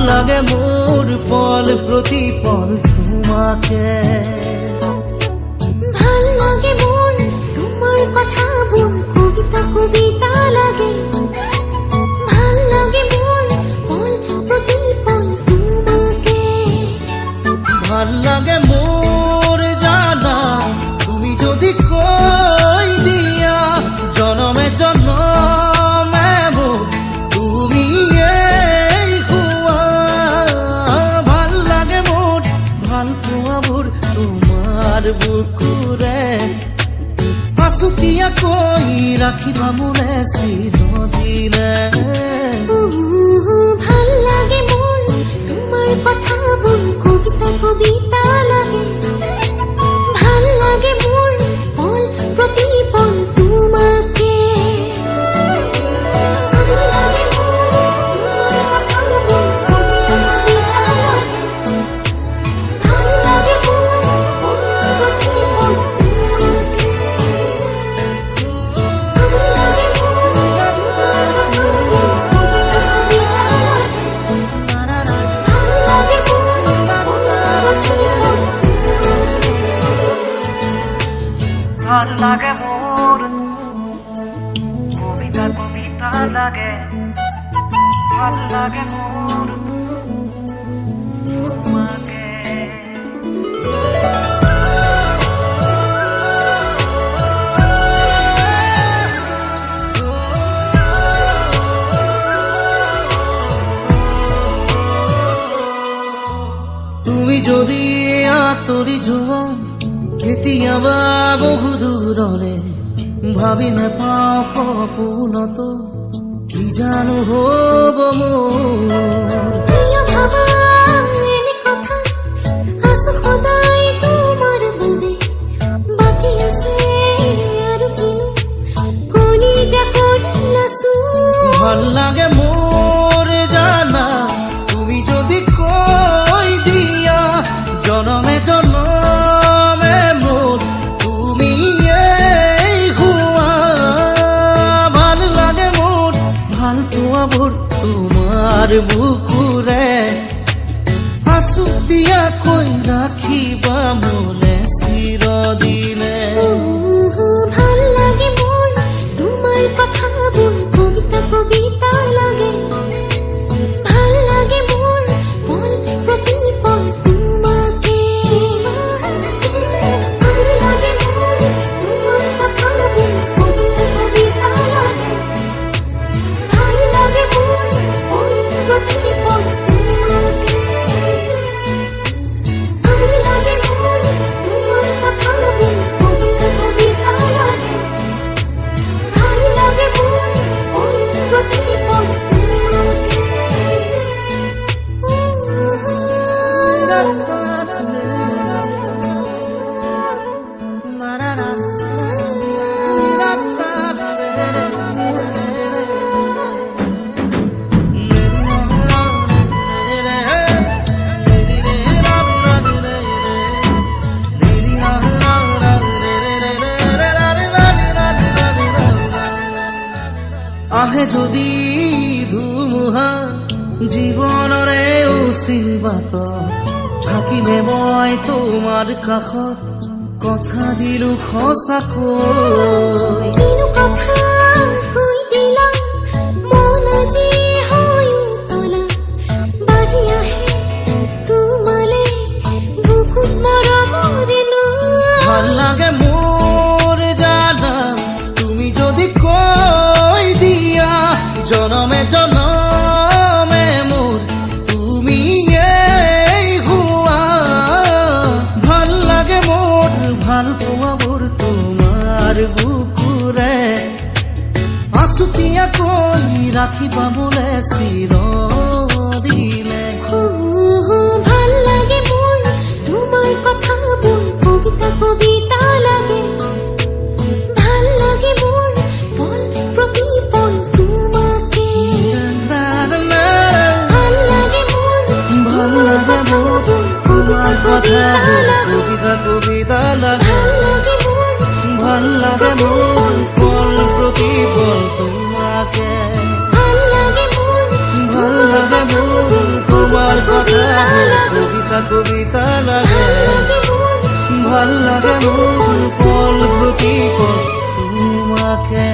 লাগে মোর পল প্রতি পল তোমাকে ভাল লাগে মোর তোমার কথা বোন কবিতা কবিতা লাগে ভাল লাগে মোর পল প্রতি পল তোমাকে ভাল লাগে মোর জানা তুমি যদি কই দিয়া জনমে জনমে মোর তুমি এই হুয়া ভাল লাগে মোর ভাল পোৱা মোৰ তোমাৰ বুকুৰে আছুতীয়া কই ৰাখিবা মোৰে চিৰদিনে ভাল লাগে মোর তোমার কথা বোন কবিতা কবিতা লাগে ভাল লাগে মোর পল প্রতি পল তোমাকে ভাল লাগে মোর কবিতা কবিতা লাগে ভাল লাগে মোর তোমাকে তুমি যদি আঁতৰি যোৱা কেতিয়াবা বহু দূৰলে ভাবি নেপাওঁ সপোনতো কি জানো হ'ব মোৰ প্ৰিয় ভাবা এনে কথা আছো সদায় তোমাৰ বাবে বাকী আছে আৰু কিনো কলিজা কৰি নাচো ভাল লাগে মোৰ জানা তুমি যদি কৈ দিয়া জনমে জনমে মোৰ তুমি এই হুৱা ভাল লাগে মোৰ ভাল পোৱা মোৰ তোমাৰ বুকুৰে আছুতীয়াকৈ ৰাখিবা মোলে চিৰদিনে ভাল লাগে মোর তোমার কথা বোন কবিতা কবিতা লাগে ভাল লাগে মোর পল প্রতি পল তোমাকে ভাল লাগে মোর তোমার কথা বোন কবিতা কবিতা লাগে ভাল লাগে মোর পল প্রতি পল তোমাকে ভাল লাগে মোর তোমার কথা বোন কবিতা কবিতা লাগে ভাল লাগে মোর পল প্রতি পল তোমাকে আহে যদি ধুমুহা জীৱনৰে উচিল বাত থাকিমে মই তোমাৰ কাষত কথা দিলো সঁচাকৈ কিনো কথা কৈ দিলা মন আজি হৈ উতলা বাঢ়ি আহে তোমালে বুকুত মৰমৰে ভাল লাগে মোৰ জানা তুমি যদি কৈ দিয়া জনমে জনমে মোৰ তুমি এই হুৱা ভাল লাগে মোৰ ভাল পোৱা মোৰ তোমাৰ বুকুৰে আছুতীয়াকৈ ৰাখিবা মোলে চিৰদিনে ভাল লাগে মোর তোমার কথা বোন কবিতা কবিতা লাগে ভাল লাগে মোর পল প্রতি পল তোমাকে ভাল লাগে মোর তোমার কথা কবিতা কবিতা লাগে ভাল লাগে মোর পল প্রতি পল তোমাকে ভাল লাগে মোর ভাল লাগে লেখা কবিতা লাগে ভাল লাগে মোৰ পল প্ৰতি পল তোমাকে